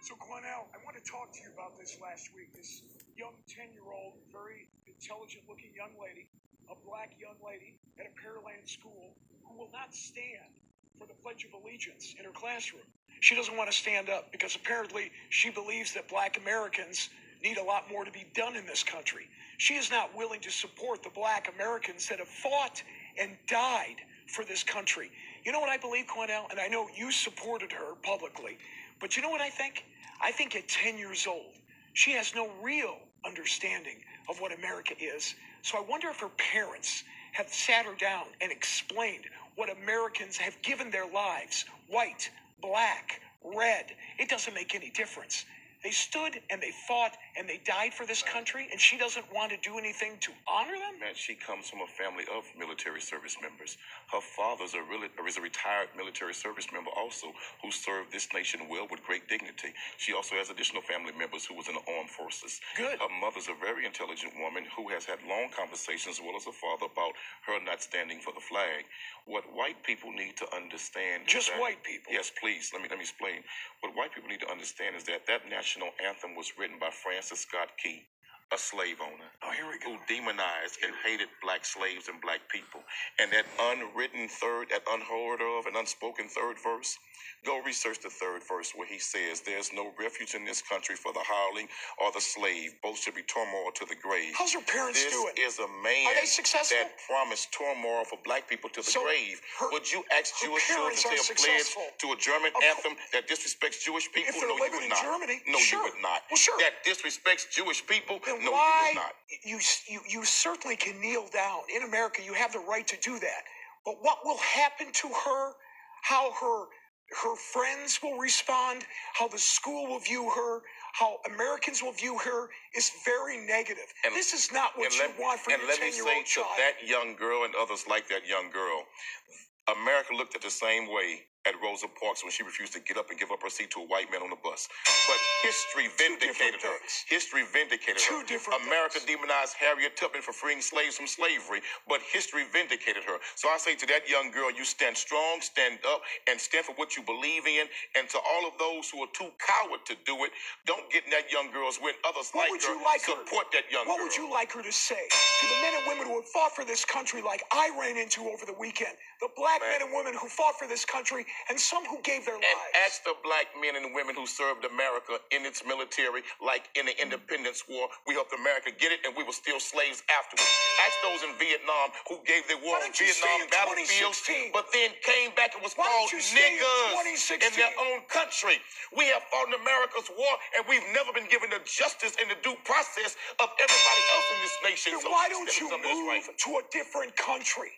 So, Cornell, I want to talk to you about this last week. This young 10-year-old, very intelligent looking young lady, a black young lady at a Pearland school who will not stand for the Pledge of Allegiance in her classroom. She doesn't want to stand up because apparently she believes that black Americans need a lot more to be done in this country. She is not willing to support the black Americans that have fought and died for this country. You know what I believe, Cornell? And I know you supported her publicly, but you know what I think? I think at 10 years old, she has no real understanding of what America is. So I wonder if her parents have sat her down and explained what Americans have given their lives, white, black, red. It doesn't make any difference. They stood and they fought and they died for this country, and she doesn't want to do anything to honor them? Man, she comes from a family of military service members. Her father's is a retired military service member also who served this nation well with great dignity. She also has additional family members who was in the armed forces. Good. Her mother's a very intelligent woman who has had long conversations as well as her father about her not standing for the flag. What white people need to understand Just white people? Yes, please, let me explain. What white people need to understand is that national anthem was written by Francis Scott Key, a slave owner. Oh, here we go. Who demonized and hated black slaves and black people. And that unwritten third, that unheard of and unspoken third verse, go research the third verse where he says, "There's no refuge in this country for the hireling or the slave. Both should be turmoil to the grave." How's her parents doing? This is a man Are they successful? that promised turmoil for black people to the So grave. Would you ask her Jewish children parents to are say a pledge successful. to a German anthem that disrespects Jewish people? If they're No, you living would in not. Germany, No, sure. you would not. Well, sure. That disrespects Jewish people? Then No, why you would not. you certainly can kneel down. In America, you have the right to do that. But what will happen to her, how her friends will respond, how the school will view her, how Americans will view her is very negative. And this is not what you want for your 10-year-old child. And let me say to that young girl and others like that young girl, America looked at the same way at Rosa Parks when she refused to get up and give up her seat to a white man on the bus. But history vindicated her. History vindicated her. America demonized Harriet Tubman for freeing slaves from slavery, but history vindicated her. So I say to that young girl, you stand strong, stand up, and stand for what you believe in. And to all of those who are too coward to do it, don't get in that young girl's way. Others like her, support that young girl. What would you like her to say to the men and women who have fought for this country like I ran into over the weekend? The black men and women who fought for this country and some who gave their lives. And ask the black men and women who served America in its military, like in the Independence War. We helped America get it, and we were still slaves afterwards. Ask those in Vietnam who gave their war on Vietnam battlefields, but then came back and was called niggas in their own country. We have fought in America's war, and we've never been given the justice and the due process of everybody else in this nation. Then why don't you move to a different country?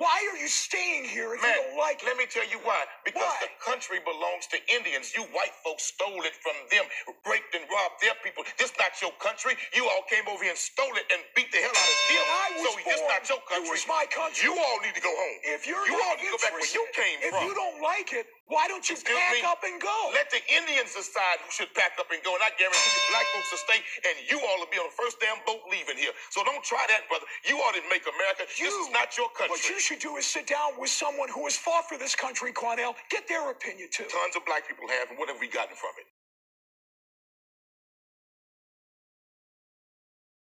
Why are you staying here if you don't like it? Let me tell you why. Because the country belongs to Indians. You white folks stole it from them, raped and robbed their people. This not your country. You all came over here and stole it and beat the hell out of them. So this not your country. It was my country. You all need to go home. If you're you all need to go back where you came from. If you don't like it, why don't you pack up and go? Let the Indians decide who should pack up and go. And I guarantee you black folks will stay, and you all will be on the first damn boat leaving here. So don't try that, brother. You ought to make America. This is not your country. What you should do is sit down with someone who has fought for this country, Cornell. Get their opinion, too. Tons of black people have, and what have we gotten from it?